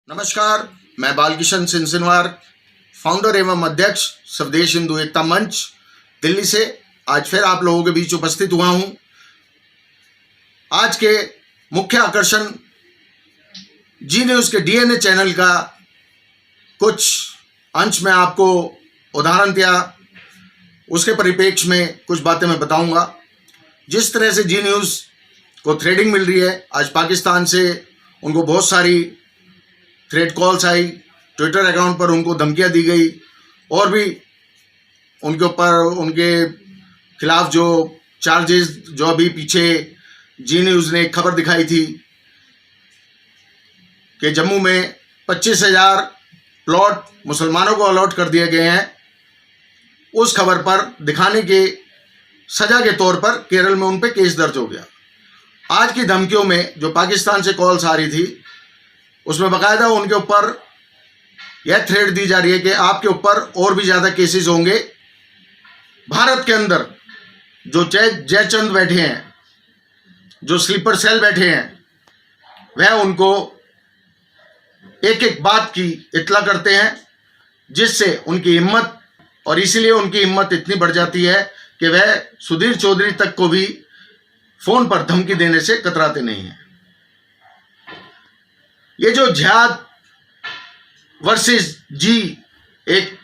नमस्कार, मैं बालकिशन सिंसिनवार, फाउंडर एवं अध्यक्ष स्वदेश हिंदू एकता मंच दिल्ली से आज फिर आप लोगों के बीच उपस्थित हुआ हूं। आज के मुख्य आकर्षण जी न्यूज़ के डीएनए चैनल का कुछ अंश में आपको उदाहरण दिया, उसके परिप्रेक्ष्य में कुछ बातें मैं बताऊंगा। जिस तरह से जी न्यूज़ को थ्रेडिंग मिल रही है, आज पाकिस्तान से उनको बहुत सारी थ्रेड कॉल्स आई, ट्विटर अकाउंट पर उनको धमकियां दी गई और भी उनके ऊपर उनके खिलाफ जो चार्जेस जो अभी पीछे जी न्यूज़ ने एक खबर दिखाई थी कि जम्मू में 25,000 प्लॉट मुसलमानों को अलॉट कर दिए गए हैं, उस खबर पर दिखाने के सजा के तौर पर केरल में उन पर केस दर्ज हो गया। आज की धमकियों में जो पाकिस्तान से कॉल्स आ रही थी उसमें बाकायदा उनके ऊपर यह थ्रेट दी जा रही है कि आपके ऊपर और भी ज़्यादा केसेस होंगे। भारत के अंदर जो जयचंद बैठे हैं, जो स्लीपर सेल बैठे हैं, वह उनको एक एक बात की इत्तला करते हैं, जिससे उनकी हिम्मत, और इसीलिए उनकी हिम्मत इतनी बढ़ जाती है कि वह सुधीर चौधरी तक को भी फ़ोन पर धमकी देने से कतराते नहीं हैं। ये जो जिहाद वर्सेस जी एक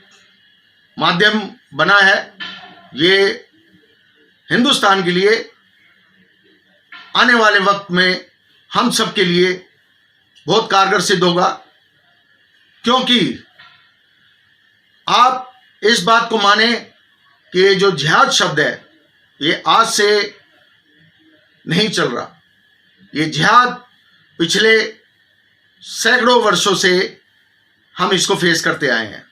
माध्यम बना है, ये हिंदुस्तान के लिए आने वाले वक्त में हम सब के लिए बहुत कारगर सिद्ध होगा, क्योंकि आप इस बात को माने कि ये जो जिहाद शब्द है ये आज से नहीं चल रहा। ये जिहाद पिछले सैकड़ों वर्षों से हम इसको फेस करते आए हैं।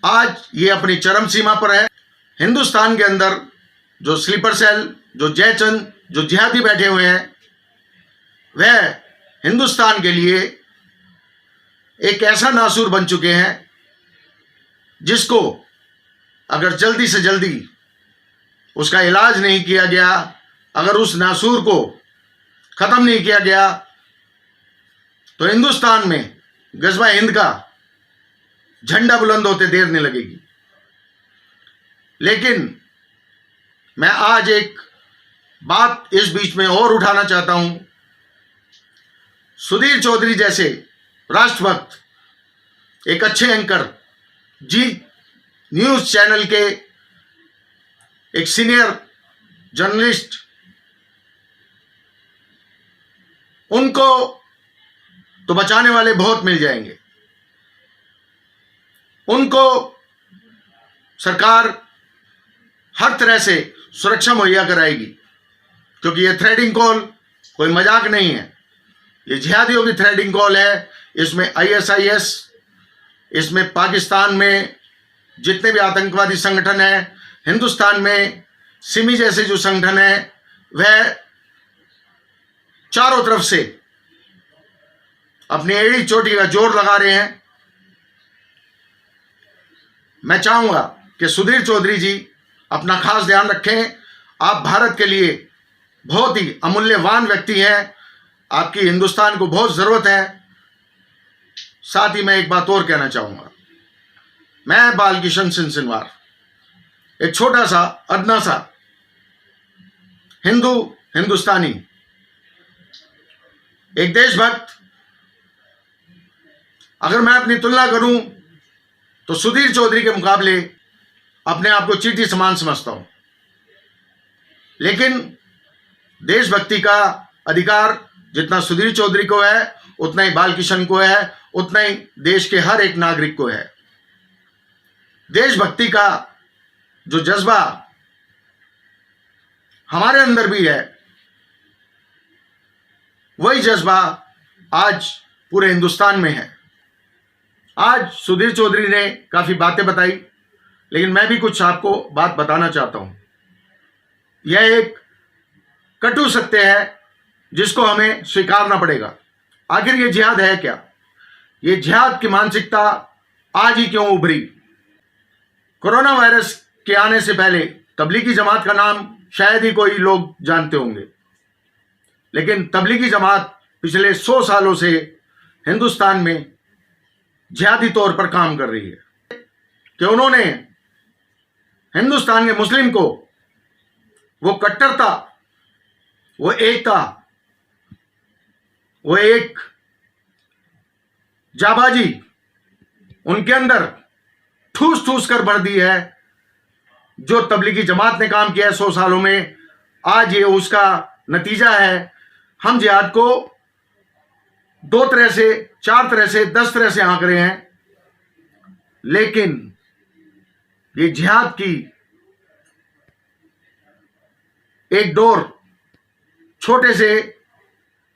आज ये अपनी चरम सीमा पर है। हिंदुस्तान के अंदर जो स्लीपर सेल, जो जयचंद, जो जिहादी बैठे हुए हैं, वह हिंदुस्तान के लिए एक ऐसा नासूर बन चुके हैं जिसको अगर जल्दी से जल्दी उसका इलाज नहीं किया गया, अगर उस नासूर को ख़त्म नहीं किया गया, तो हिंदुस्तान में गज़वा हिंद का झंडा बुलंद होते देर नहीं लगेगी। लेकिन मैं आज एक बात इस बीच में और उठाना चाहता हूं। सुधीर चौधरी जैसे राष्ट्रभक्त, एक अच्छे एंकर, जी न्यूज़ चैनल के एक सीनियर जर्नलिस्ट, उनको तो बचाने वाले बहुत मिल जाएंगे। उनको सरकार हर तरह से सुरक्षा मुहैया कराएगी, क्योंकि ये थ्रेडिंग कॉल कोई मजाक नहीं है। ये जिहादियों की थ्रेडिंग कॉल है। इसमें ISIS, इसमें पाकिस्तान में जितने भी आतंकवादी संगठन हैं, हिंदुस्तान में सिमी जैसे जो संगठन हैं, वह चारों तरफ से अपनी एड़ी चोटी का जोर लगा रहे हैं। मैं चाहूंगा कि सुधीर चौधरी जी अपना खास ध्यान रखें। आप भारत के लिए बहुत ही अमूल्यवान व्यक्ति हैं, आपकी हिंदुस्तान को बहुत ज़रूरत है। साथ ही मैं एक बात और कहना चाहूँगा। मैं बालकिशन सिंसिनवार, एक छोटा सा अदना सा हिंदुस्तानी, एक देशभक्त, अगर मैं अपनी तुलना करूं तो सुधीर चौधरी के मुकाबले अपने आप को चींटी समान समझता हूं। लेकिन देशभक्ति का अधिकार जितना सुधीर चौधरी को है, उतना ही बालकिशन को है, उतना ही देश के हर एक नागरिक को है। देशभक्ति का जो जज्बा हमारे अंदर भी है, वही जज्बा आज पूरे हिंदुस्तान में है। आज सुधीर चौधरी ने काफ़ी बातें बताई, लेकिन मैं भी कुछ आपको बात बताना चाहता हूं। यह एक कटु सत्य है जिसको हमें स्वीकारना पड़ेगा। आखिर ये जिहाद है क्या? ये जिहाद की मानसिकता आज ही क्यों उभरी? कोरोना वायरस के आने से पहले तबलीगी जमात का नाम शायद ही कोई लोग जानते होंगे, लेकिन तबलीगी जमात पिछले 100 सालों से हिंदुस्तान में जिहादी तौर पर काम कर रही है कि उन्होंने हिंदुस्तान के मुस्लिम को वो कट्टरता, वो एकता, वो एक जाबाजी उनके अंदर ठूस ठूस कर भर दी है। जो तबलीगी जमात ने काम किया है 100 सालों में, आज ये उसका नतीजा है। हम जिहाद को 2 तरह से, 4 तरह से, 10 तरह से आंक रहे हैं, लेकिन ये जिहाद की एक डोर छोटे से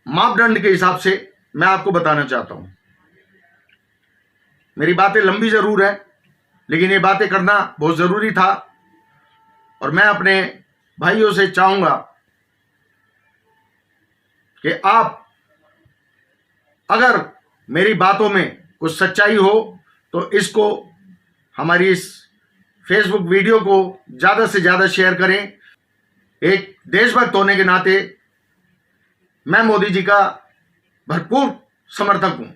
मापदंड के हिसाब से मैं आपको बताना चाहता हूं। मेरी बातें लंबी जरूर है, लेकिन ये बातें करना बहुत जरूरी था। और मैं अपने भाइयों से चाहूंगा कि आप अगर मेरी बातों में कुछ सच्चाई हो तो इसको, हमारी इस फेसबुक वीडियो को ज़्यादा से ज़्यादा शेयर करें। एक देशभक्त होने के नाते मैं मोदी जी का भरपूर समर्थक हूं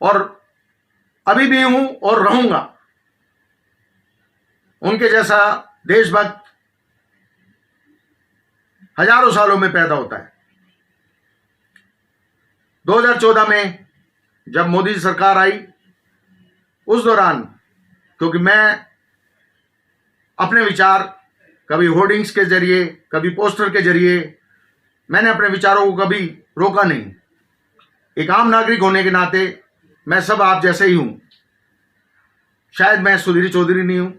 और अभी भी हूं और रहूंगा। उनके जैसा देशभक्त हजारों सालों में पैदा होता है। 2014 में जब मोदी सरकार आई, उस दौरान क्योंकि मैं अपने विचार कभी होर्डिंग्स के जरिए, कभी पोस्टर के जरिए, मैंने अपने विचारों को कभी रोका नहीं। एक आम नागरिक होने के नाते मैं सब आप जैसे ही हूं। शायद मैं सुधीर चौधरी नहीं हूं,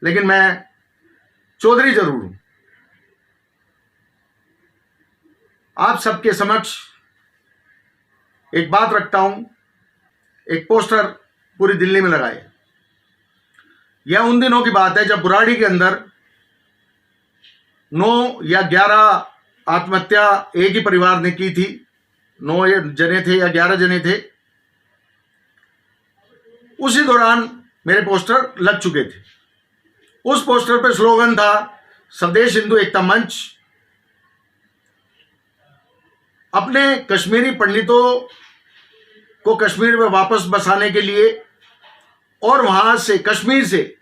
लेकिन मैं चौधरी जरूर हूं। आप सबके समक्ष एक बात रखता हूं। एक पोस्टर पूरी दिल्ली में लगाए। यह उन दिनों की बात है जब बुराड़ी के अंदर 9 या 11 आत्महत्या एक ही परिवार ने की थी। 9 जने थे या 11 जने थे। उसी दौरान मेरे पोस्टर लग चुके थे। उस पोस्टर पर स्लोगन था, स्वदेश हिंदू एकता मंच अपने कश्मीरी पंडितों को कश्मीर में वापस बसाने के लिए और वहां से, कश्मीर से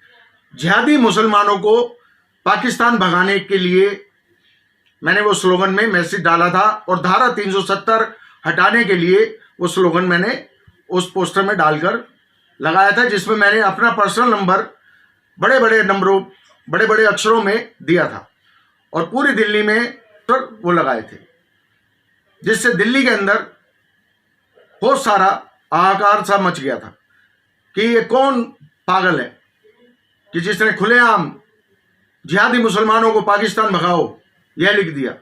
जिहादी मुसलमानों को पाकिस्तान भगाने के लिए मैंने वो स्लोगन में मैसेज डाला था। और धारा 370 हटाने के लिए वो स्लोगन मैंने उस पोस्टर में डालकर लगाया था, जिसमें मैंने अपना पर्सनल नंबर बड़े बड़े नंबरों, बड़े बड़े अक्षरों में दिया था और पूरी दिल्ली में वो लगाए थे, जिससे दिल्ली के अंदर बहुत सारा हाहाकार सा मच गया था कि ये कौन पागल है कि जिसने खुलेआम जिहादी मुसलमानों को पाकिस्तान भगाओ यह लिख दिया।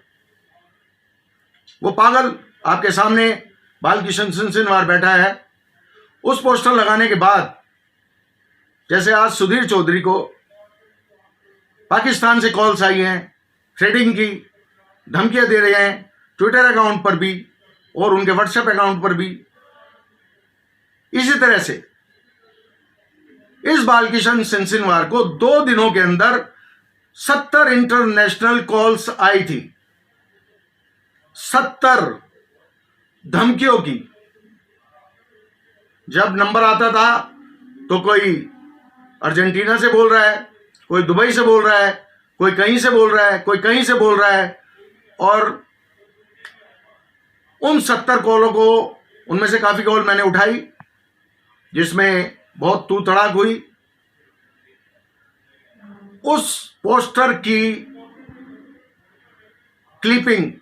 वो पागल आपके सामने बालकिशन सिंहवार बैठा है। उस पोस्टर लगाने के बाद, जैसे आज सुधीर चौधरी को पाकिस्तान से कॉल्स आई हैं, थ्रेडिंग की धमकियां दे रहे हैं, ट्विटर अकाउंट पर भी और उनके व्हाट्सएप अकाउंट पर भी। इसी तरह से इस बालकिशन सिंहवार को 2 दिनों के अंदर 70 इंटरनेशनल कॉल्स आई थी। 70 धमकियों की। जब नंबर आता था तो कोई अर्जेंटीना से बोल रहा है, कोई दुबई से बोल रहा है, कोई कहीं से बोल रहा है, कोई कहीं से बोल रहा है। और उन 70 कॉलों को, उनमें से काफी कॉल मैंने उठाई, जिसमें बहुत तू तड़ाक हुई। उस पोस्टर की क्लिपिंग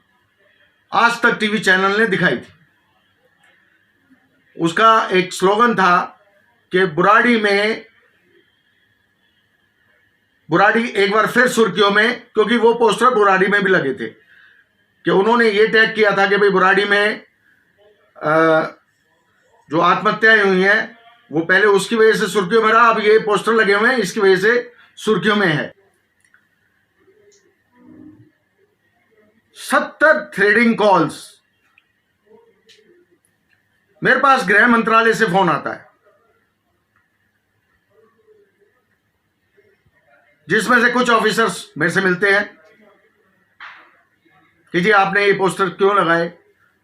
आज तक टीवी चैनल ने दिखाई थी। उसका एक स्लोगन था कि बुराड़ी एक बार फिर सुर्खियों में, क्योंकि वो पोस्टर बुराड़ी में भी लगे थे, कि उन्होंने ये टैग किया था कि भाई बुराड़ी में जो आत्महत्याएं हुई हैं वो पहले उसकी वजह से सुर्खियों में रहा, अब ये पोस्टर लगे हुए हैं इसकी वजह से सुर्खियों में है। 70 थ्रेडिंग कॉल्स। मेरे पास गृह मंत्रालय से फोन आता है, जिसमें से कुछ ऑफिसर्स मेरे से मिलते हैं कि जी आपने ये पोस्टर क्यों लगाए।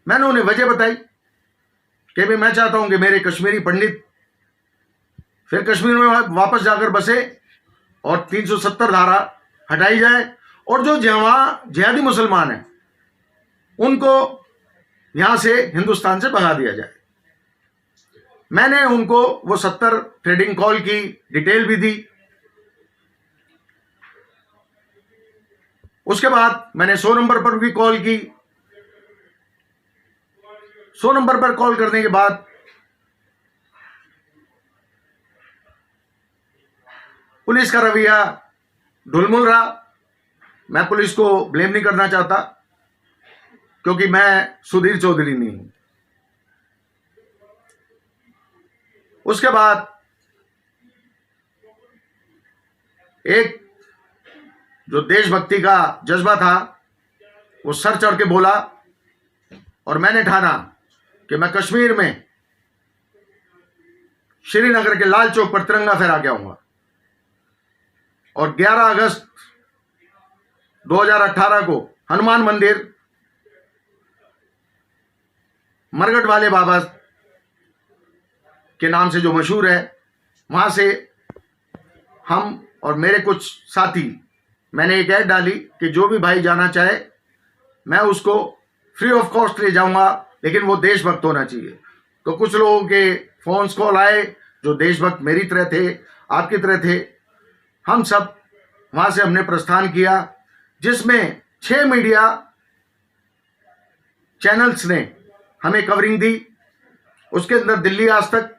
मैंने उन्हें वजह बताई कि भाई मैं चाहता हूं कि मेरे कश्मीरी पंडित फिर कश्मीर में वापस जाकर बसे और 370 धारा हटाई जाए और जो वहां जिहादी मुसलमान हैं उनको यहां से हिंदुस्तान से भगा दिया जाए। मैंने उनको वो 70 ट्रेडिंग कॉल की डिटेल भी दी। उसके बाद मैंने 100 नंबर पर भी कॉल की। 100 नंबर पर कॉल करने के बाद पुलिस का रवैया ढुलमुल रहा। मैं पुलिस को ब्लेम नहीं करना चाहता क्योंकि मैं सुधीर चौधरी नहीं हूं। उसके बाद एक जो देशभक्ति का जज्बा था वो सर चढ़ के बोला और मैंने ठाना कि मैं कश्मीर में श्रीनगर के लाल चौक पर तिरंगा फहरा के आऊंगा। और 11 अगस्त 2018 को हनुमान मंदिर मरगट वाले बाबा के नाम से जो मशहूर है, वहां से हम और मेरे कुछ साथी, मैंने एक ऐड डाली कि जो भी भाई जाना चाहे मैं उसको फ्री ऑफ कॉस्ट ले जाऊंगा, लेकिन वो देशभक्त होना चाहिए। तो कुछ लोगों के फोन्स कॉल आए जो देशभक्त मेरी तरह थे, आपकी तरह थे। हम सब वहां से हमने प्रस्थान किया, जिसमें 6 मीडिया चैनल्स ने हमें कवरिंग दी। उसके अंदर दिल्ली आज तक,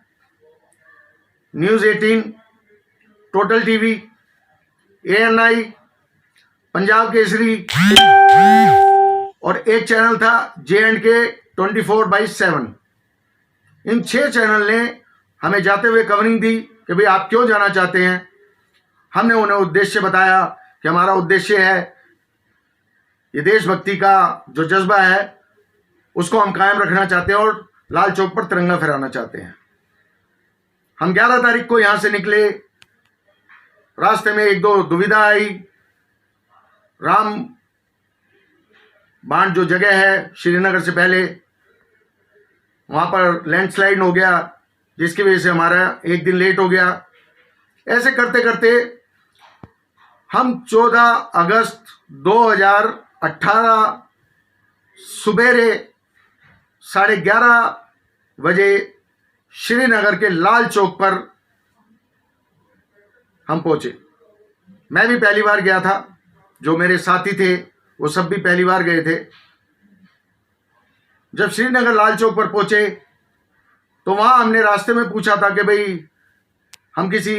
news 18, total TV, ANI, Punjab Kesari और एक चैनल था J&K 24/7। इन 6 चैनल ने हमें जाते हुए कवरिंग दी कि भाई आप क्यों जाना चाहते हैं। हमने उन्हें उद्देश्य बताया कि हमारा उद्देश्य है, ये देशभक्ति का जो जज्बा है उसको हम कायम रखना चाहते हैं और लाल चौक पर तिरंगा फहराना चाहते हैं। हम 11 तारीख को यहां से निकले। रास्ते में 1-2 दुविधा आई। राम बांध जो जगह है श्रीनगर से पहले, वहां पर लैंडस्लाइड हो गया, जिसकी वजह से हमारा 1 दिन लेट हो गया। ऐसे करते करते हम 14 अगस्त 2018 सुबेरे 11:30 बजे श्रीनगर के लाल चौक पर हम पहुंचे। मैं भी पहली बार गया था, जो मेरे साथी थे वो सब भी पहली बार गए थे। जब श्रीनगर लाल चौक पर पहुंचे तो वहां हमने रास्ते में पूछा था कि भाई हम किसी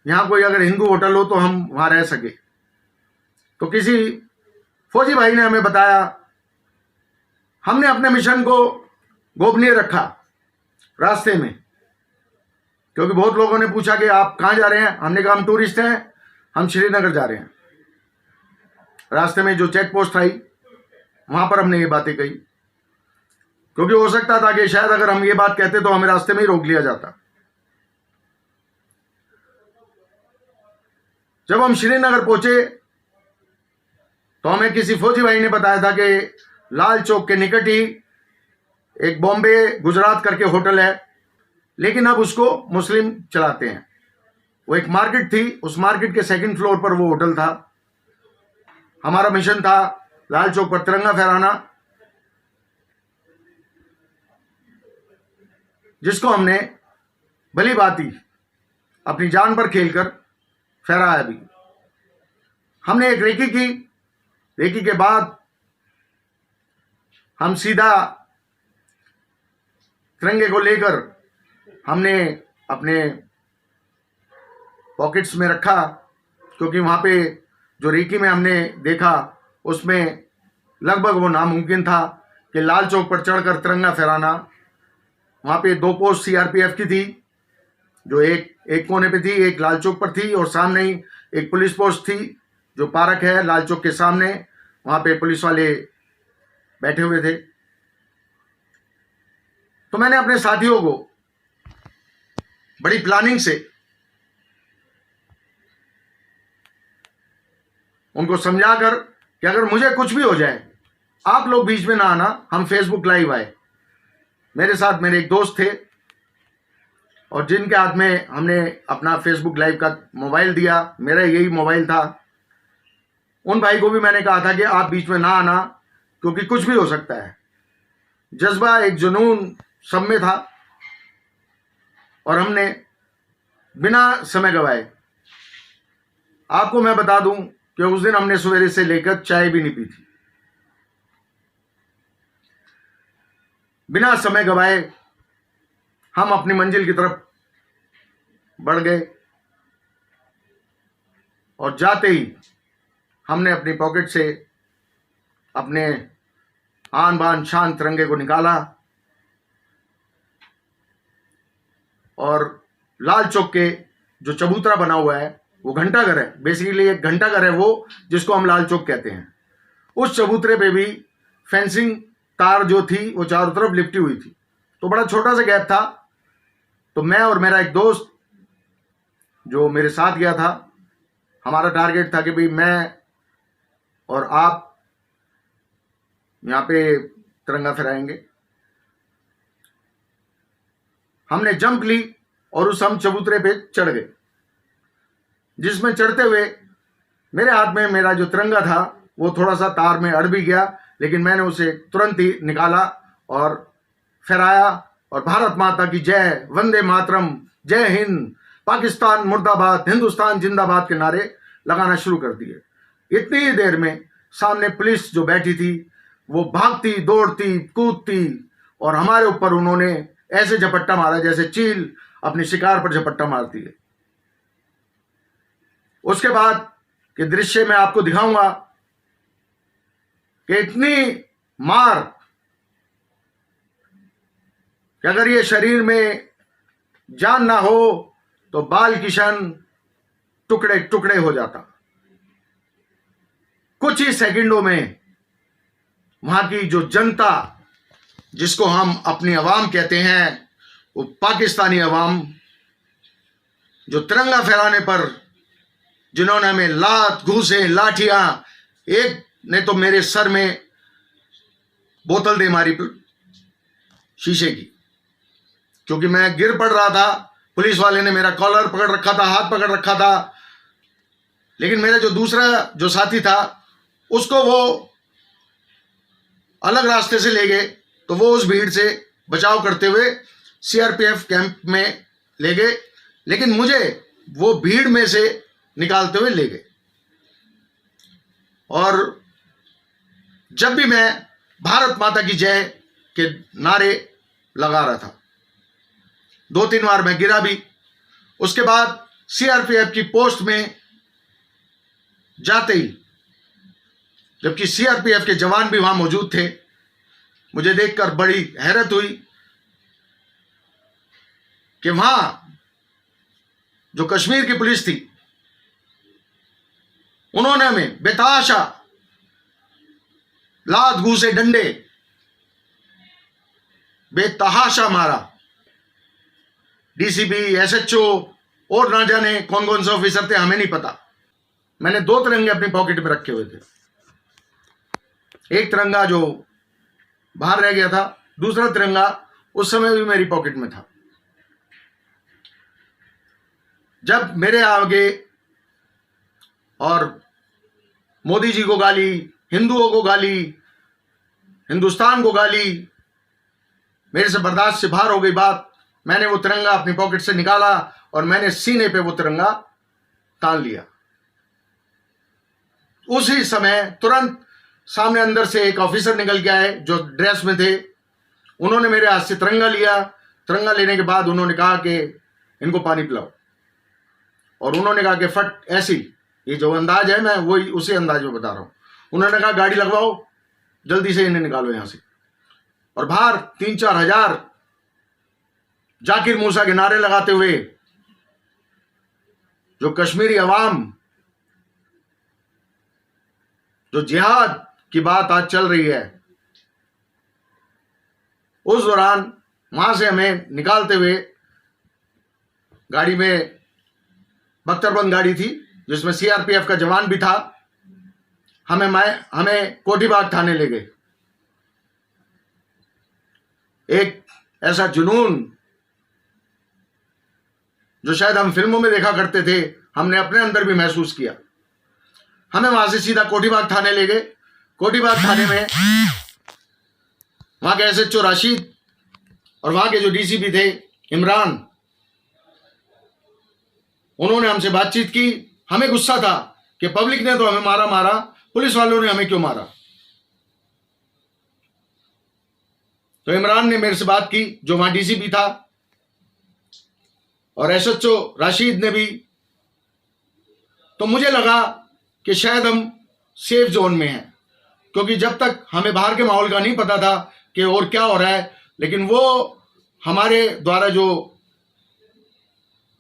यहां कोई अगर हिंदू होटल हो तो हम वहां रह सके। तो किसी फौजी भाई ने हमें बताया। हमने अपने मिशन को गोपनीय रखा रास्ते में, क्योंकि बहुत लोगों ने पूछा कि आप कहां जा रहे हैं। हमने कहा हम टूरिस्ट हैं, हम श्रीनगर जा रहे हैं। रास्ते में जो चेक पोस्ट आई वहां पर हमने ये बातें कही, क्योंकि हो सकता था कि शायद अगर हम ये बात कहते तो हमें रास्ते में ही रोक लिया जाता। जब हम श्रीनगर पहुंचे तो हमें किसी फौजी भाई ने बताया था कि लाल चौक के निकट ही एक बॉम्बे गुजरात करके होटल है, लेकिन अब उसको मुस्लिम चलाते हैं। वो एक मार्केट थी, उस मार्केट के 2nd फ्लोर पर वो होटल था। हमारा मिशन था लाल चौक पर तिरंगा फहराना, जिसको हमने भली भांति अपनी जान पर खेलकर फहराया भी। हमने एक रेकी की। रेकी के बाद हम सीधा तिरंगे को लेकर हमने अपने पॉकेट्स में रखा, क्योंकि वहां पे जो रेकी में हमने देखा उसमें लगभग वो नामुमकिन था कि लाल चौक पर चढ़कर तिरंगा फहराना। वहां पे 2 पोस्ट CRPF की थी, जो एक कोने पे थी, एक लाल चौक पर थी, और सामने ही एक पुलिस पोस्ट थी जो पार्क है लाल चौक के सामने। वहां पे पुलिस वाले बैठे हुए थे। तो मैंने अपने साथियों को बड़ी प्लानिंग से उनको समझाकर कि अगर मुझे कुछ भी हो जाए आप लोग बीच में ना आना, हम फेसबुक लाइव आए। मेरे साथ मेरे एक दोस्त थे और जिनके हाथ में हमने अपना फेसबुक लाइव का मोबाइल दिया, मेरा यही मोबाइल था। उन भाई को भी मैंने कहा था कि आप बीच में ना आना, क्योंकि कुछ भी हो सकता है। जज्बा, एक जुनून सब में था और हमने बिना समय गवाए, आपको मैं बता दूं कि उस दिन हमने सवेरे से लेकर चाय भी नहीं पी थी। बिना समय गवाए हम अपनी मंजिल की तरफ बढ़ गए और जाते ही हमने अपनी पॉकेट से अपने आन बान शान तिरंगे को निकाला और लाल चौक के जो चबूतरा बना हुआ है, वो घंटाघर है, बेसिकली एक घंटाघर है वो, जिसको हम लाल चौक कहते हैं। उस चबूतरे पे भी फेंसिंग तार जो थी वो चारों तरफ लिपटी हुई थी, तो बड़ा छोटा सा गैप था। तो मैं और मेरा एक दोस्त जो मेरे साथ गया था, हमारा टारगेट था कि भाई मैं और आप यहाँ पे तिरंगा फहराएंगे। हमने जंप ली और उस हम चबूतरे पे चढ़ गए, जिसमें चढ़ते हुए मेरे हाथ में मेरा जो तिरंगा था वो थोड़ा सा तार में अड़ भी गया, लेकिन मैंने उसे तुरंत ही निकाला और फहराया और भारत माता की जय, वंदे मातरम, जय हिंद, पाकिस्तान मुर्दाबाद, हिंदुस्तान जिंदाबाद के नारे लगाना शुरू कर दिए। इतनी ही देर में सामने पुलिस जो बैठी थी वो भागती, दौड़ती, कूदती और हमारे ऊपर उन्होंने ऐसे झपट्टा मारा जैसे चील अपने शिकार पर झपट्टा मारती है। उसके बाद के दृश्य मैं आपको दिखाऊंगा कि इतनी मार कि अगर ये शरीर में जान ना हो तो बाल किशन टुकड़े टुकड़े हो जाता। कुछ ही सेकंडों में वहां की जो जनता, जिसको हम अपनी अवाम कहते हैं, वो पाकिस्तानी अवाम, जो तिरंगा फहराने पर जिन्होंने हमें लात, घूसे, लाठियां, एक ने तो मेरे सर में बोतल दे मारी शीशे की, क्योंकि मैं गिर पड़ रहा था। पुलिस वाले ने मेरा कॉलर पकड़ रखा था, हाथ पकड़ रखा था, लेकिन मेरा जो दूसरा जो साथी था उसको वो अलग रास्ते से ले गए, तो वो उस भीड़ से बचाव करते हुए सीआरपीएफ कैंप में ले गए, लेकिन मुझे वो भीड़ में से निकालते हुए ले गए। और जब भी मैं भारत माता की जय के नारे लगा रहा था, 2-3 बार मैं गिरा भी। उसके बाद सीआरपीएफ की पोस्ट में जाते ही, जबकि सीआरपीएफ के जवान भी वहां मौजूद थे, मुझे देखकर बड़ी हैरत हुई कि वहां जो कश्मीर की पुलिस थी उन्होंने हमें बेतहाशा लात, घूसे, डंडे बेतहाशा मारा। डीसीपी, एसएचओ और ना जाने कौन कौन से ऑफिसर थे, हमें नहीं पता। मैंने 2 तिरंगे अपनी पॉकेट में रखे हुए थे। एक तिरंगा जो बाहर रह गया था, दूसरा तिरंगा उस समय भी मेरी पॉकेट में था। जब मेरे आगे और मोदी जी को गाली, हिंदुओं को गाली, हिंदुस्तान को गाली, मेरे से बर्दाश्त से बाहर हो गई बात। मैंने वो तिरंगा अपनी पॉकेट से निकाला और मैंने सीने पे वो तिरंगा तान लिया। उसी समय तुरंत सामने अंदर से एक ऑफिसर निकल के आए जो ड्रेस में थे। उन्होंने मेरे हाथ से तिरंगा लिया। तिरंगा लेने के बाद उन्होंने कहा कि इनको पानी पिलाओ, और उन्होंने कहा कि फट ऐसी, ये जो अंदाज है मैं वही उसी अंदाज में बता रहा हूं। उन्होंने कहा गाड़ी लगवाओ, जल्दी से इन्हें निकालो यहां से। और बाहर 3-4 हजार जाकिर मूसा के नारे लगाते हुए जो कश्मीरी अवाम, जो जिहाद की बात आज चल रही है, उस दौरान वहां से हमें निकालते हुए गाड़ी में, बख्तरबंद गाड़ी थी जिसमें सीआरपीएफ का जवान भी था, हमें कोठीबाग थाने ले गए। एक ऐसा जुनून जो शायद हम फिल्मों में देखा करते थे, हमने अपने अंदर भी महसूस किया। हमें वहां से सीधा कोठीबाग थाने ले गए। कोठीबाग थाने में वहां के एसएचओ राशिद और वहां के जो डीसीपी थे इमरान, उन्होंने हमसे बातचीत की। हमें गुस्सा था कि पब्लिक ने तो हमें मारा, पुलिस वालों ने हमें क्यों मारा। तो इमरान ने मेरे से बात की, जो वहां डीसीपी था, और एसएचओ राशिद ने भी। तो मुझे लगा कि शायद हम सेफ जोन में हैं, क्योंकि जब तक हमें बाहर के माहौल का नहीं पता था कि और क्या हो रहा है, लेकिन वो हमारे द्वारा जो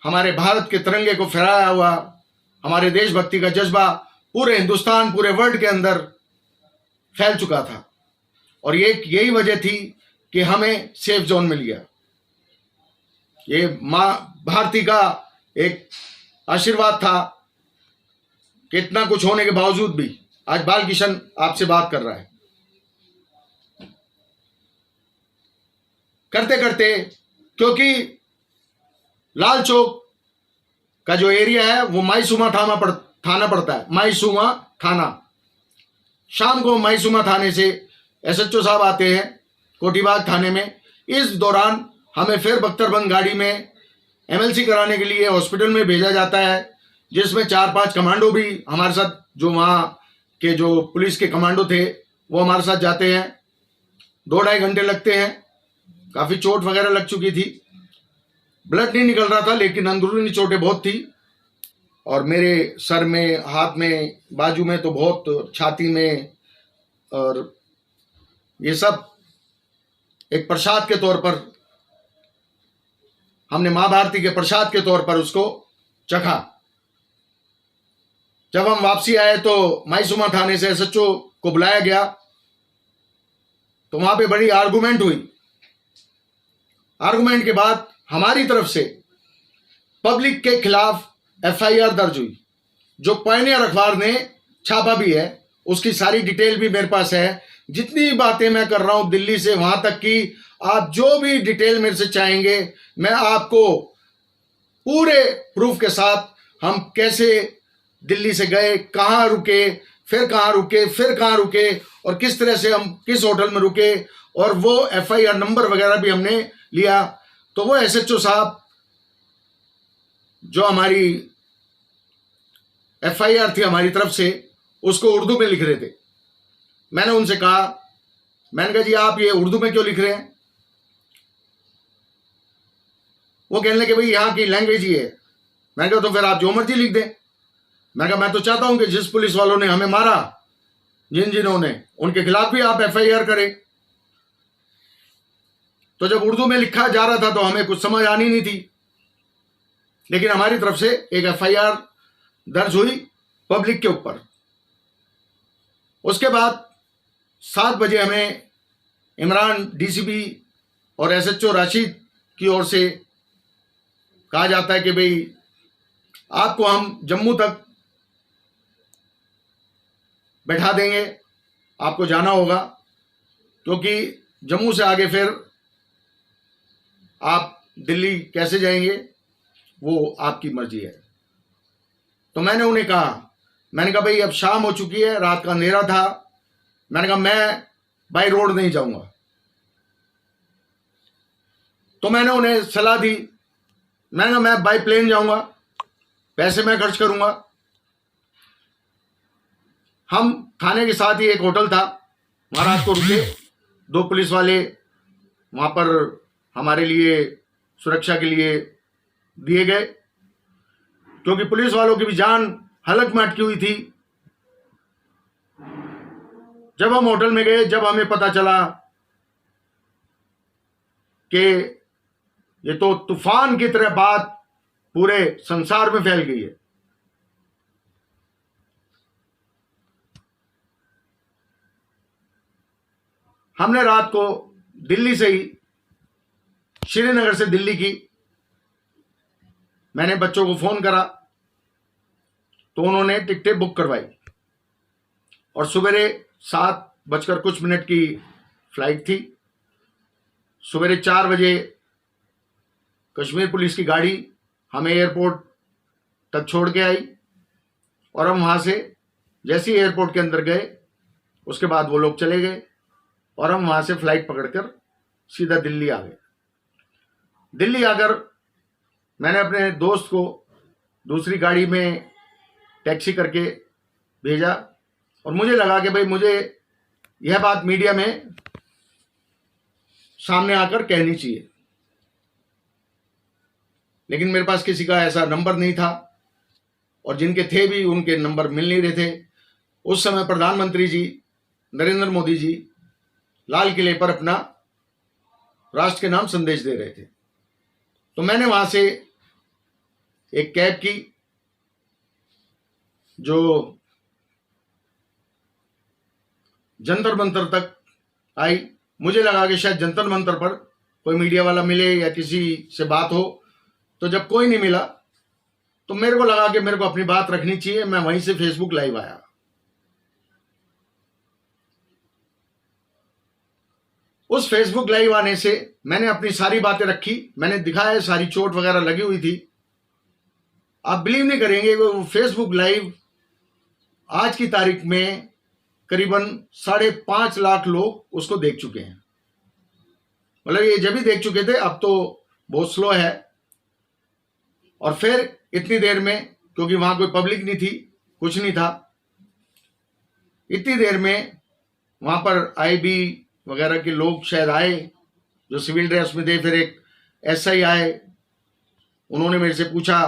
हमारे भारत के तिरंगे को फहराया हुआ हमारे देशभक्ति का जज्बा पूरे हिंदुस्तान, पूरे वर्ल्ड के अंदर फैल चुका था। और यही वजह थी कि हमें सेफ जोन मिल गया। ये मां भारती का एक आशीर्वाद था कि इतना कुछ होने के बावजूद भी आज बाल किशन आपसे बात कर रहा है। करते करते, क्योंकि लाल चौक का जो एरिया है वो माईसुमा थाना पड़ता है, माईसुमा थाना। शाम को माईसुमा थाने से एसएचओ साहब आते हैं कोठीबाग थाने में। इस दौरान हमें फिर बख्तरबंद गाड़ी में एमएलसी कराने के लिए हॉस्पिटल में भेजा जाता है, जिसमें 4-5 कमांडो भी हमारे साथ, जो वहाँ के जो पुलिस के कमांडो थे वो हमारे साथ जाते हैं। 2-2.5 घंटे लगते हैं। काफ़ी चोट वगैरह लग चुकी थी, ब्लड नहीं निकल रहा था, लेकिन अंदरूनी चोटें बहुत थी। और मेरे सर में, हाथ में, बाजू में तो बहुत, छाती में, और ये सब एक प्रसाद के तौर पर, हमने मां भारती के प्रसाद के तौर पर उसको चखा। जब हम वापसी आए तो माईसुमा थाने से एसएचओ को बुलाया गया, तो वहां पे बड़ी आर्गुमेंट हुई। आर्गुमेंट के बाद हमारी तरफ से पब्लिक के खिलाफ एफआईआर दर्ज हुई, जो पायनियर अखबार ने छापा भी है। उसकी सारी डिटेल भी मेरे पास है। जितनी बातें मैं कर रहा हूं दिल्ली से वहां तक की, आप जो भी डिटेल मेरे से चाहेंगे, मैं आपको पूरे प्रूफ के साथ, हम कैसे दिल्ली से गए, कहाँ रुके, फिर कहाँ रुके, फिर कहाँ रुके, और किस तरह से हम किस होटल में रुके, और वो एफआईआर नंबर वगैरह भी हमने लिया। तो वो एसएचओ साहब, जो हमारी एफआईआर थी हमारी तरफ से, उसको उर्दू में लिख रहे थे। मैंने उनसे कहा, मैंने कहा जी आप ये उर्दू में क्यों लिख रहे हैं? वो कहने लगे भाई यहाँ की लैंग्वेज ही है। मैंने कहा तो फिर आप जो मर्जी लिख दें। मैंने कहा मैं तो चाहता हूं कि जिस पुलिस वालों ने हमें मारा, जिन्होंने, उनके खिलाफ भी आप एफआईआर करें। तो जब उर्दू में लिखा जा रहा था तो हमें कुछ समझ आनी नहीं थी, लेकिन हमारी तरफ से एक एफआईआर दर्ज हुई पब्लिक के ऊपर। उसके बाद 7 बजे हमें इमरान डीसीपी और एसएचओ राशिद की ओर से कहा जाता है कि भाई आपको हम जम्मू तक बैठा देंगे, आपको जाना होगा, क्योंकि जम्मू से आगे फिर आप दिल्ली कैसे जाएंगे वो आपकी मर्जी है। तो मैंने उन्हें कहा, मैंने कहा भाई अब शाम हो चुकी है, रात का अंधेरा था, मैंने कहा मैं बाई रोड नहीं जाऊंगा। तो मैंने उन्हें सलाह दी, मैंने कहा मैं बाई प्लेन जाऊंगा, पैसे मैं खर्च करूंगा। हम थाने के साथ ही एक होटल था, वहां रात को रुके। 2 पुलिस वाले वहां पर हमारे लिए सुरक्षा के लिए दिए गए, क्योंकि पुलिस वालों की भी जान हलक में अटकी हुई थी। जब हम होटल में गए, जब हमें पता चला कि ये तो तूफान की तरह बात पूरे संसार में फैल गई है। हमने रात को दिल्ली से ही, श्रीनगर से दिल्ली की, मैंने बच्चों को फोन करा तो उन्होंने टिकटें बुक करवाई, और सवेरे 7 बजकर कुछ मिनट की फ्लाइट थी। सवेरे 4 बजे कश्मीर पुलिस की गाड़ी हमें एयरपोर्ट तक छोड़ के आई और हम वहाँ से जैसे ही एयरपोर्ट के अंदर गए उसके बाद वो लोग चले गए और हम वहाँ से फ्लाइट पकड़कर सीधा दिल्ली आ गए। दिल्ली आकर मैंने अपने दोस्त को दूसरी गाड़ी में टैक्सी करके भेजा और मुझे लगा कि भाई मुझे यह बात मीडिया में सामने आकर कहनी चाहिए, लेकिन मेरे पास किसी का ऐसा नंबर नहीं था और जिनके थे भी उनके नंबर मिल नहीं रहे थे। उस समय प्रधानमंत्री जी नरेंद्र मोदी जी लाल किले पर अपना राष्ट्र के नाम संदेश दे रहे थे, तो मैंने वहां से एक कैब की जो जंतर मंतर तक आई। मुझे लगा कि शायद जंतर मंतर पर कोई मीडिया वाला मिले या किसी से बात हो, तो जब कोई नहीं मिला तो मेरे को लगा कि मेरे को अपनी बात रखनी चाहिए। मैं वहीं से फेसबुक लाइव आया। उस फेसबुक लाइव आने से मैंने अपनी सारी बातें रखी, मैंने दिखाया सारी चोट वगैरह लगी हुई थी। आप बिलीव नहीं करेंगे वो फेसबुक लाइव आज की तारीख में करीबन 5.5 लाख लोग उसको देख चुके हैं। मतलब ये जब भी देख चुके थे, अब तो बहुत स्लो है। और फिर इतनी देर में, क्योंकि वहां कोई पब्लिक नहीं थी, कुछ नहीं था, इतनी देर में वहां पर आईबी वगैरह के लोग शायद आए जो सिविल ड्रेस में थे। फिर एक एसआई आए, उन्होंने मेरे से पूछा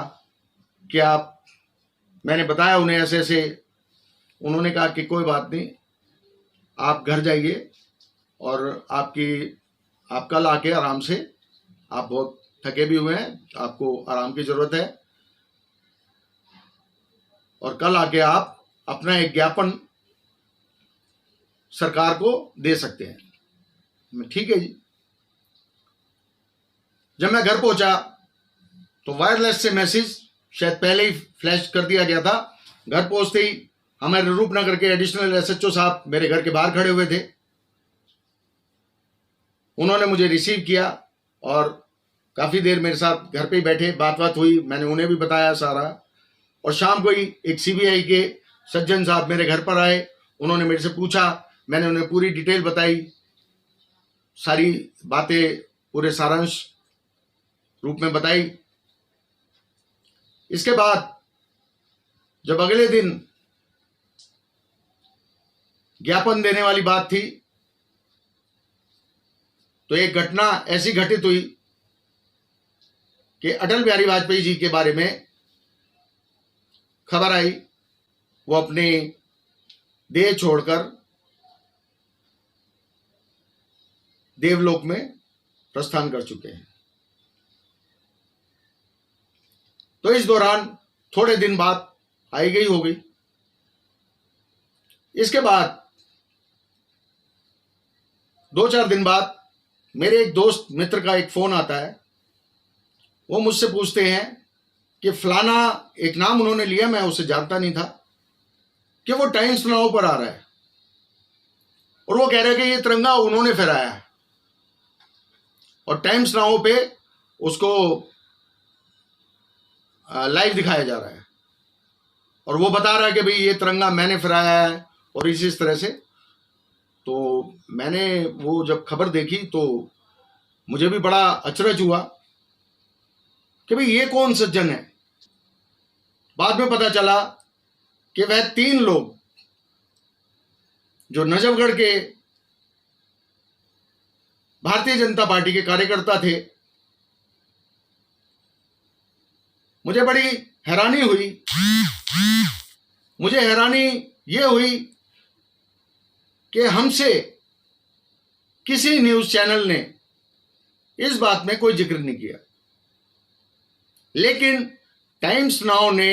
कि आप, मैंने बताया उन्हें ऐसे ऐसे। उन्होंने कहा कि कोई बात नहीं, आप घर जाइए और आप कल आके आराम से, आप बहुत थके भी हुए हैं, आपको आराम की जरूरत है, और कल आके आप अपना एक ज्ञापन सरकार को दे सकते हैं। मैं ठीक है जी। जब मैं घर पहुंचा तो वायरलेस से मैसेज शायद पहले ही फ्लैश कर दिया गया था। घर पहुंचते ही हमारे रूपनगर के एडिशनल एसएचओ साहब मेरे घर के बाहर खड़े हुए थे। उन्होंने मुझे रिसीव किया और काफी देर मेरे साथ घर पे ही बैठे, बात हुई, मैंने उन्हें भी बताया सारा। और शाम को ही एक सीबीआई के सज्जन साहब मेरे घर पर आए, उन्होंने मेरे से पूछा, मैंने उन्हें पूरी डिटेल बताई, सारी बातें पूरे सारांश रूप में बताई। इसके बाद जब अगले दिन ज्ञापन देने वाली बात थी तो एक घटना ऐसी घटित हुई कि अटल बिहारी वाजपेयी जी के बारे में खबर आई। वो अपने देह छोड़कर देवलोक में प्रस्थान कर चुके हैं। तो इस दौरान थोड़े दिन बाद आई गई हो गई। इसके बाद 2-4 दिन बाद मेरे एक दोस्त मित्र का एक फोन आता है। वो मुझसे पूछते हैं कि फलाना, एक नाम उन्होंने लिया, मैं उसे जानता नहीं था, कि वो टाइम्स नाउ पर आ रहा है और वो कह रहे हैं कि ये तिरंगा उन्होंने फहराया है और टाइम्स नाउ पे उसको लाइव दिखाया जा रहा है और वो बता रहा है कि भाई ये तिरंगा मैंने फहराया है और इस तरह से। तो मैंने वो जब खबर देखी तो मुझे भी बड़ा अचरज हुआ कि भाई ये कौन सज्जन है। बाद में पता चला कि वह 3 लोग जो नजफगढ़ के भारतीय जनता पार्टी के कार्यकर्ता थे। मुझे बड़ी हैरानी हुई। मुझे हैरानी ये हुई कि हमसे किसी न्यूज चैनल ने इस बात में कोई जिक्र नहीं किया, लेकिन टाइम्स नाउ ने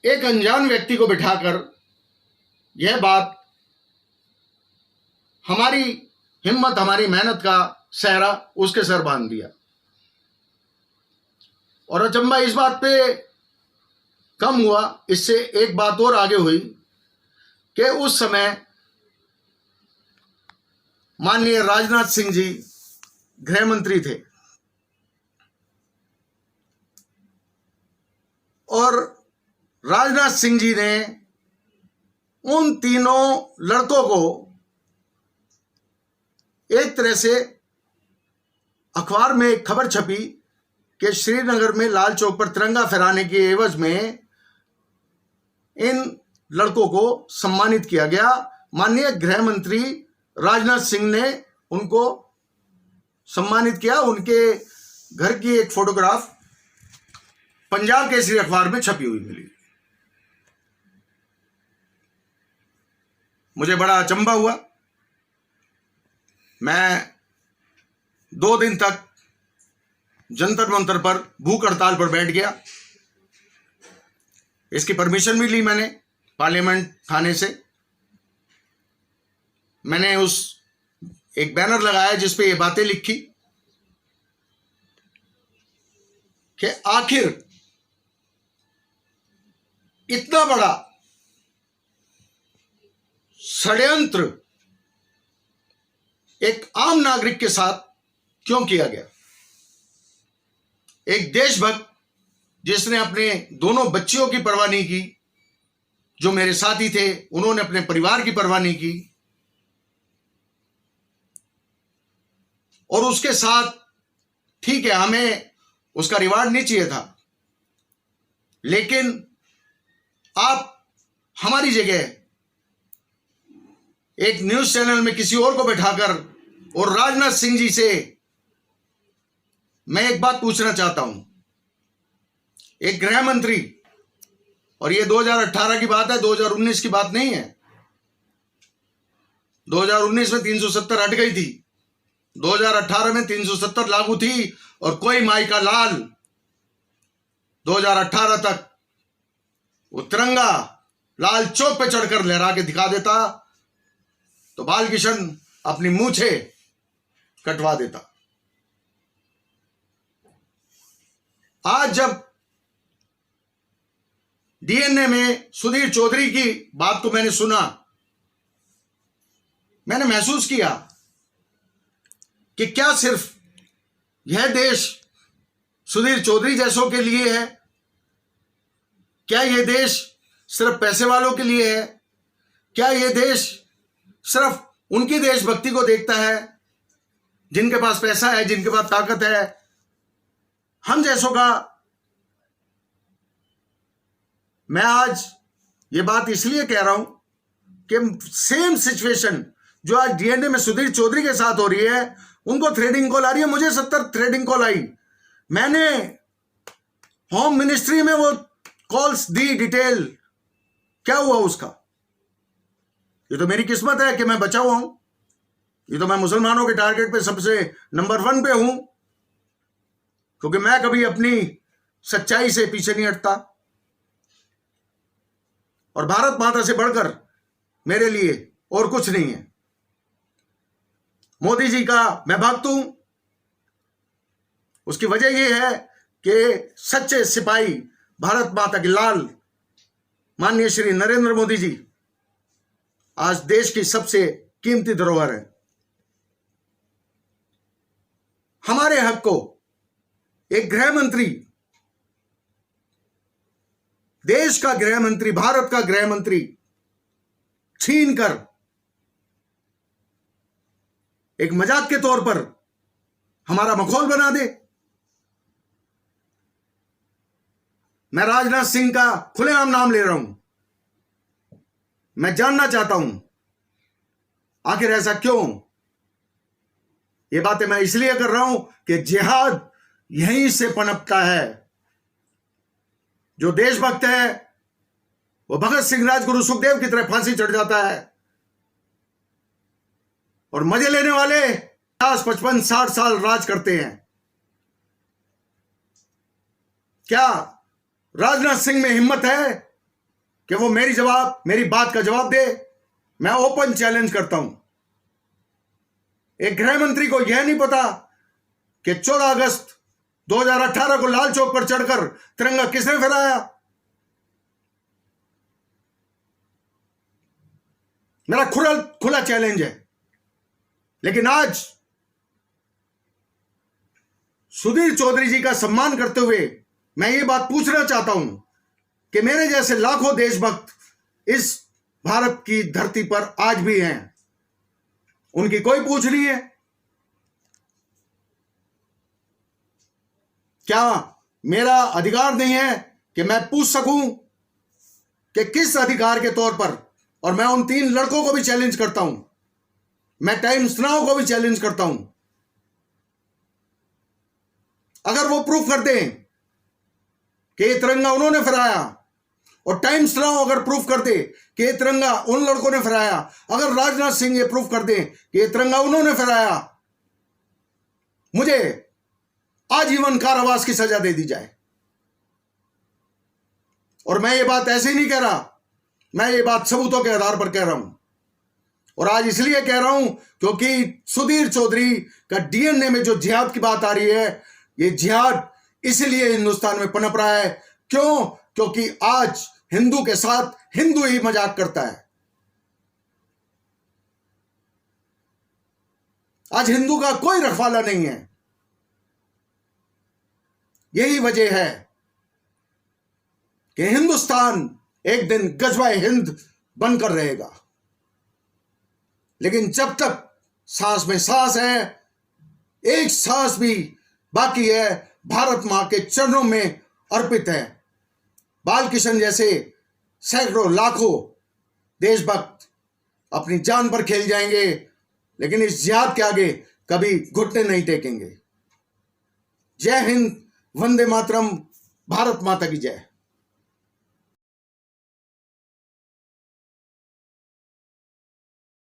एक अनजान व्यक्ति को बिठाकर यह बात, हमारी हिम्मत, हमारी मेहनत का सहरा उसके सर बांध दिया। और अचंबा इस बात पे कम हुआ, इससे एक बात और आगे हुई कि उस समय माननीय राजनाथ सिंह जी गृह मंत्री थे और राजनाथ सिंह जी ने उन तीनों लड़कों को एक तरह से अखबार में एक खबर छपी कि श्रीनगर में लाल चौक पर तिरंगा फहराने के एवज में इन लड़कों को सम्मानित किया गया। माननीय गृह मंत्री राजनाथ सिंह ने उनको सम्मानित किया। उनके घर की एक फोटोग्राफ पंजाब केसरी अखबार में छपी हुई मिली। मुझे बड़ा अचंभा हुआ। मैं 2 दिन तक जंतर मंतर पर भूख हड़ताल पर बैठ गया। इसकी परमिशन भी ली मैंने पार्लियामेंट थाने से। मैंने उस एक बैनर लगाया जिस पे ये बातें लिखी कि आखिर इतना बड़ा षड्यंत्र एक आम नागरिक के साथ क्यों किया गया। एक देशभक्त जिसने अपने दोनों बच्चियों की परवाह नहीं की, जो मेरे साथी थे, उन्होंने अपने परिवार की परवाह नहीं की, और उसके साथ ठीक है हमें उसका रिवार्ड नहीं चाहिए था, लेकिन आप हमारी जगह एक न्यूज चैनल में किसी और को बैठाकर और राजनाथ सिंह जी से मैं एक बात पूछना चाहता हूं। एक गृह मंत्री, और ये 2018 की बात है, 2019 की बात नहीं है। 2019 में 370 हट गई थी, 2018 में 370 लागू थी, और कोई माई का लाल 2018 तक वो तिरंगा लाल चौक पे चढ़कर लहरा के दिखा देता तो बाल किशन अपनी मूछे कटवा देता। आज जब डीएनए में सुधीर चौधरी की बात को मैंने सुना, मैंने महसूस किया कि क्या सिर्फ यह देश सुधीर चौधरी जैसों के लिए है? क्या यह देश सिर्फ पैसे वालों के लिए है? क्या यह देश सिर्फ उनकी देशभक्ति को देखता है जिनके पास पैसा है, जिनके पास ताकत है? हम जैसों का मैं आज ये बात इसलिए कह रहा हूं कि सेम सिचुएशन जो आज डीएनए में सुधीर चौधरी के साथ हो रही है, उनको थ्रेडिंग कॉल आ रही है, मुझे 70 थ्रेडिंग कॉल आई। मैंने होम मिनिस्ट्री में वो कॉल्स दी, डिटेल क्या हुआ उसका। ये तो मेरी किस्मत है कि मैं बचा हुआ हूं। ये तो मैं मुसलमानों के टारगेट पे सबसे नंबर 1 पे हूं, क्योंकि मैं कभी अपनी सच्चाई से पीछे नहीं हटता। और भारत माता से बढ़कर मेरे लिए और कुछ नहीं है। मोदी जी का मैं भक्त हूं। उसकी वजह यह है कि सच्चे सिपाही भारत माता के लाल माननीय श्री नरेंद्र मोदी जी आज देश की सबसे कीमती धरोहर है। हमारे हक को एक गृह मंत्री, देश का गृह मंत्री, भारत का गृह मंत्री छीनकर एक मजाक के तौर पर हमारा मखौल बना दे। मैं राजनाथ सिंह का खुलेआम नाम ले रहा हूं। मैं जानना चाहता हूं आखिर ऐसा क्यों। ये बातें मैं इसलिए कर रहा हूं कि जिहाद यहीं से पनपता है। जो देशभक्त है वो भगत सिंह, राजगुरु, सुखदेव की तरह फांसी चढ़ जाता है, और मजे लेने वाले 50, 55, 60 साल राज करते हैं। क्या राजनाथ सिंह में हिम्मत है कि वो मेरी बात का जवाब दे? मैं ओपन चैलेंज करता हूं। एक गृह मंत्री को यह नहीं पता कि 14 अगस्त 2018 को लाल चौक पर चढ़कर तिरंगा किसने फहराया? मेरा खुला चैलेंज है। लेकिन आज सुधीर चौधरी जी का सम्मान करते हुए मैं ये बात पूछना चाहता हूं कि मेरे जैसे लाखों देशभक्त इस भारत की धरती पर आज भी हैं, उनकी कोई पूछ नहीं है। क्या मेरा अधिकार नहीं है कि मैं पूछ सकूं कि किस अधिकार के तौर पर? और मैं उन 3 लड़कों को भी चैलेंज करता हूं, मैं टाइम्स नाउ को भी चैलेंज करता हूं, अगर वो प्रूफ कर दें कि ये तिरंगा उन्होंने फहराया, और टाइम्स नाउ अगर प्रूफ कर दे कि ये तिरंगा उन लड़कों ने फहराया, अगर राजनाथ सिंह ये प्रूफ कर दें कि ये तिरंगा उन्होंने फहराया, मुझे आजीवन कारावास की सजा दे दी जाए। और मैं ये बात ऐसे ही नहीं कह रहा, मैं ये बात सबूतों के आधार पर कह रहा हूं। और आज इसलिए कह रहा हूं क्योंकि सुधीर चौधरी का डीएनए में जो जिहाद की बात आ रही है, ये जिहाद इसलिए हिंदुस्तान में पनप रहा है। क्यों? क्योंकि आज हिंदू के साथ हिंदू ही मजाक करता है। आज हिंदू का कोई रखवाला नहीं है। यही वजह है कि हिंदुस्तान एक दिन गजवाए हिंद बनकर रहेगा। लेकिन जब तक सांस में सांस है, एक सांस भी बाकी है, भारत मां के चरणों में अर्पित है। बालकिशन जैसे सैकड़ों लाखों देशभक्त अपनी जान पर खेल जाएंगे, लेकिन इस जिहाद के आगे कभी घुटने नहीं टेकेंगे। जय हिंद, वंदे मातरम, भारत माता की जय।